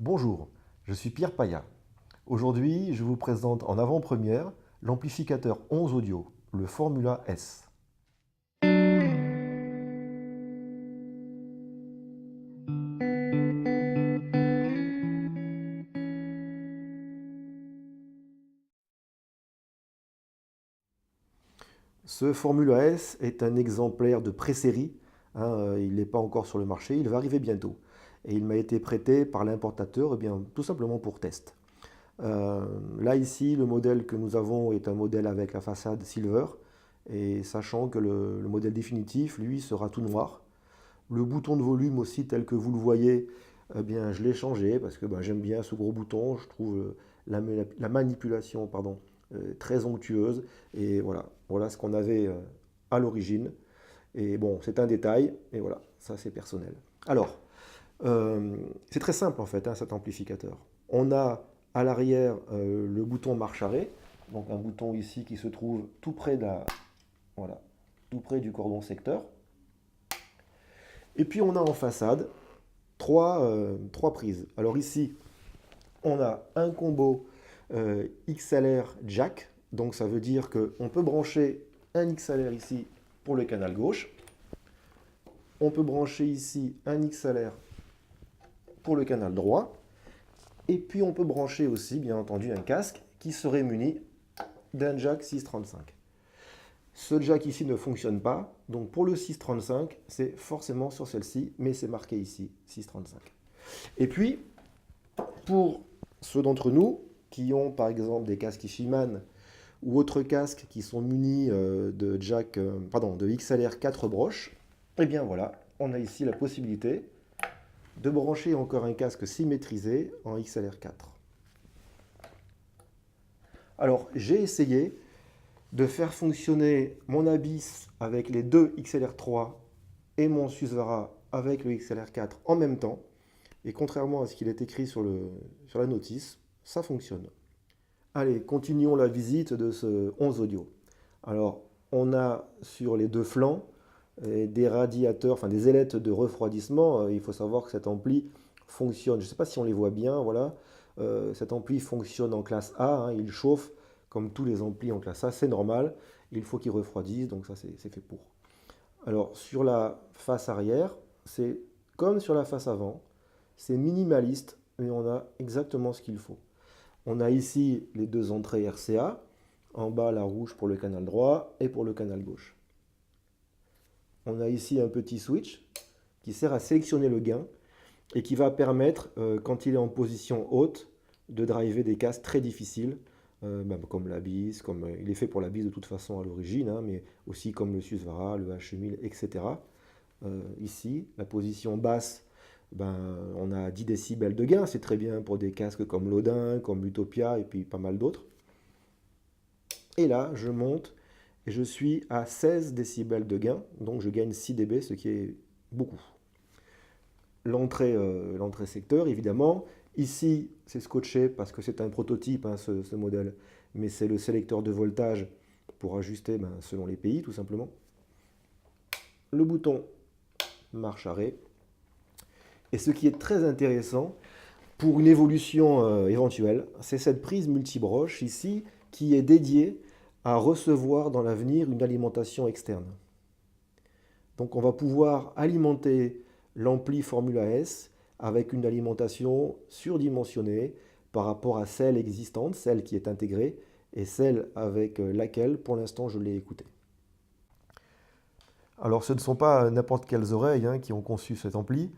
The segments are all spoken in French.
Bonjour, je suis Pierre Paya. Aujourd'hui, je vous présente en avant-première l'amplificateur 11 audio, le Formula S. Ce Formula S est un exemplaire de pré-série. Il n'est pas encore sur le marché, il va arriver bientôt. Et il m'a été prêté par l'importateur, tout simplement pour test. Là ici, le modèle que nous avons est un modèle avec la façade silver, et sachant que le modèle définitif, lui, sera tout noir. Le bouton de volume aussi, tel que vous le voyez, je l'ai changé parce que j'aime bien ce gros bouton. Je trouve la manipulation très onctueuse. Et voilà ce qu'on avait à l'origine. Et bon, c'est un détail, et voilà, ça c'est personnel. Alors, c'est très simple en fait, cet amplificateur. On a à l'arrière le bouton marche arrêt, donc un bouton ici qui se trouve tout près voilà, tout près du cordon secteur. Et puis on a en façade trois prises. Alors ici, on a un combo XLR jack, donc ça veut dire qu'on peut brancher un XLR ici pour le canal gauche. On peut brancher ici un XLR pour le canal droit. Et puis on peut brancher aussi, bien entendu, un casque qui serait muni d'un jack 635. Ce jack ici ne fonctionne pas, donc pour le 635, c'est forcément sur celle-ci, mais c'est marqué ici, 635. Et puis, pour ceux d'entre nous qui ont par exemple des casques Ifiman ou autres casques qui sont munis de XLR 4 broches, et bien voilà, on a ici la possibilité de brancher encore un casque symétrisé en XLR 4. Alors, j'ai essayé de faire fonctionner mon Abyss avec les deux XLR3 et mon Susvara avec le XLR4 en même temps. Et contrairement à ce qu'il est écrit sur la notice, ça fonctionne. Allez, continuons la visite de ce 11 audio. Alors, on a sur les deux flancs des radiateurs, enfin des ailettes de refroidissement. Il faut savoir que cet ampli fonctionne, je ne sais pas si on les voit bien, voilà. Cet ampli fonctionne en classe A, il chauffe comme tous les amplis en classe A, c'est normal. Il faut qu'il refroidisse, donc ça c'est fait pour. Alors sur la face arrière, c'est comme sur la face avant, c'est minimaliste, mais on a exactement ce qu'il faut. On a ici les deux entrées RCA, en bas la rouge pour le canal droit et pour le canal gauche. On a ici un petit switch qui sert à sélectionner le gain et qui va permettre, quand il est en position haute, de driver des casques très difficiles, comme l'Abyss, comme il est fait pour l'Abyss de toute façon à l'origine, mais aussi comme le Susvara, le H1000, etc. Ici, la position basse, on a 10 décibels de gain, c'est très bien pour des casques comme l'Odin, comme Utopia et puis pas mal d'autres. Et là, je monte et je suis à 16 décibels de gain, donc je gagne 6 dB, ce qui est beaucoup. L'entrée secteur, évidemment. Ici, c'est scotché parce que c'est un prototype, ce modèle, mais c'est le sélecteur de voltage pour ajuster selon les pays, tout simplement. Le bouton marche arrêt. Et ce qui est très intéressant pour une évolution éventuelle, c'est cette prise multibroche ici qui est dédiée à recevoir dans l'avenir une alimentation externe. Donc on va pouvoir alimenter l'ampli Formula S avec une alimentation surdimensionnée par rapport à celle existante, celle qui est intégrée, et celle avec laquelle pour l'instant je l'ai écoutée. Alors ce ne sont pas n'importe quelles oreilles qui ont conçu cet ampli,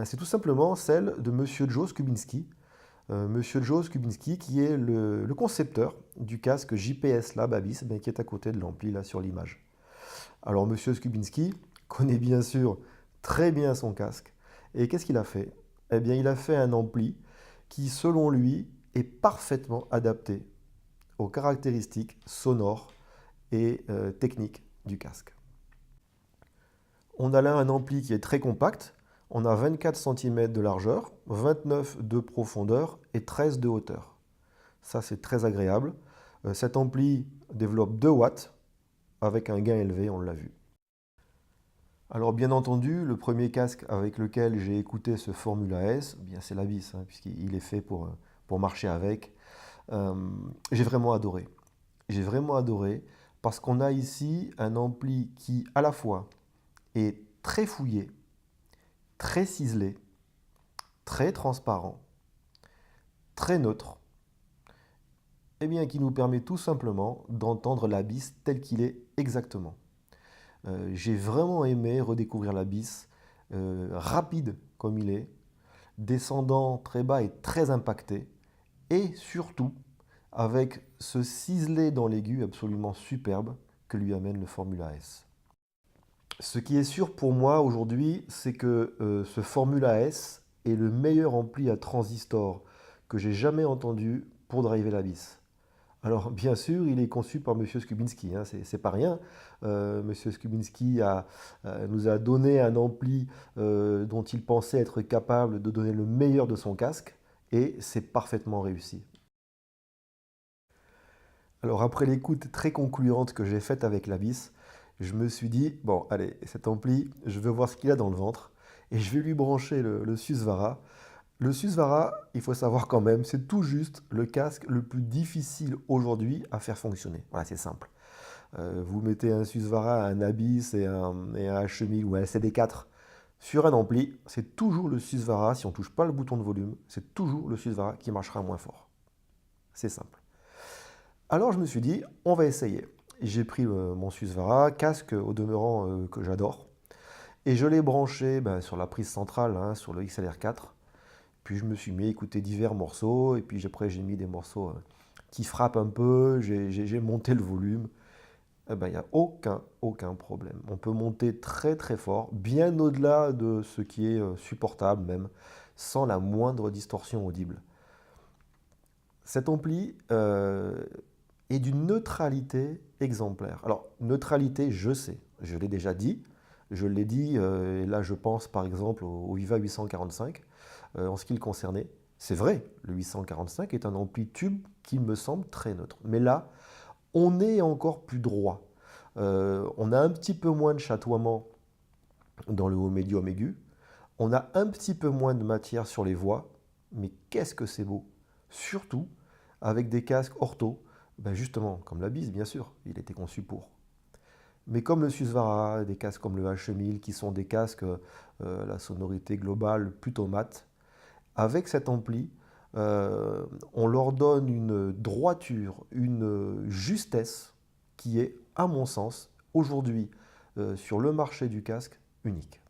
c'est tout simplement celle de Monsieur Joe Skubinski. Monsieur Joe Skubinski qui est le concepteur du casque JPS Lab Abyss qui est à côté de l'ampli là sur l'image. Alors Monsieur Skubinski connaît bien sûr très bien son casque. Et qu'est-ce qu'il a fait? Eh bien il a fait un ampli qui selon lui est parfaitement adapté aux caractéristiques sonores et techniques du casque. On a là un ampli qui est très compact. On a 24 cm de largeur, 29 de profondeur et 13 de hauteur. Ça c'est très agréable. Cet ampli développe 2 watts avec un gain élevé, on l'a vu. Alors bien entendu, le premier casque avec lequel j'ai écouté ce Formula S, eh bien c'est l'Abyss, hein, puisqu'il est fait pour marcher avec. Euh, j'ai vraiment adoré. J'ai vraiment adoré parce qu'on a ici un ampli qui à la fois est très fouillé, très ciselé, très transparent, très neutre, et bien qui nous permet tout simplement d'entendre l'Abyss tel qu'il est exactement. J'ai vraiment aimé redécouvrir l'Abyss, rapide comme il est, descendant très bas et très impacté, et surtout avec ce ciselé dans l'aigu absolument superbe que lui amène le Formula S. Ce qui est sûr pour moi aujourd'hui, c'est que ce Formula S est le meilleur ampli à transistor que j'ai jamais entendu pour driver l'Abyss. Alors, bien sûr, il est conçu par M. Skubinski, hein, c'est pas rien. M. Skubinski nous a donné un ampli dont il pensait être capable de donner le meilleur de son casque, et c'est parfaitement réussi. Alors, après l'écoute très concluante que j'ai faite avec l'Abyss, je me suis dit, bon, allez, cet ampli, je veux voir ce qu'il a dans le ventre, et je vais lui brancher le Susvara. Le Susvara, il faut savoir quand même, c'est tout juste le casque le plus difficile aujourd'hui à faire fonctionner. Voilà, c'est simple. Vous mettez un Susvara, un Abyss et un H1000 ou un CD4 sur un ampli, c'est toujours le Susvara, si on ne touche pas le bouton de volume, c'est toujours le Susvara qui marchera moins fort. C'est simple. Alors je me suis dit, on va essayer. J'ai pris mon Susvara, casque au demeurant que j'adore, et je l'ai branché sur la prise centrale, hein, sur le XLR4. Puis je me suis mis à écouter divers morceaux, et puis après j'ai mis des morceaux qui frappent un peu, j'ai monté le volume. Eh ben, il n'y a aucun problème. On peut monter très très fort, bien au-delà de ce qui est supportable même, sans la moindre distorsion audible. Cet ampli est d'une neutralité exemplaire. Alors, neutralité, je sais, je l'ai déjà dit. Je l'ai dit, et là je pense par exemple au Viva 845, en ce qui le concernait. C'est vrai, le 845 est un ampli tube qui me semble très neutre. Mais là, on est encore plus droit. On a un petit peu moins de chatoiement dans le haut médium aigu. On a un petit peu moins de matière sur les voix. Mais qu'est-ce que c'est beau! Surtout avec des casques ortho. Ben justement, comme l'Abyss, bien sûr, il était conçu pour. Mais comme le Susvara, des casques comme le H1000, qui sont des casques la sonorité globale plutôt mate, avec cet ampli, on leur donne une droiture, une justesse qui est, à mon sens, aujourd'hui, sur le marché du casque, unique.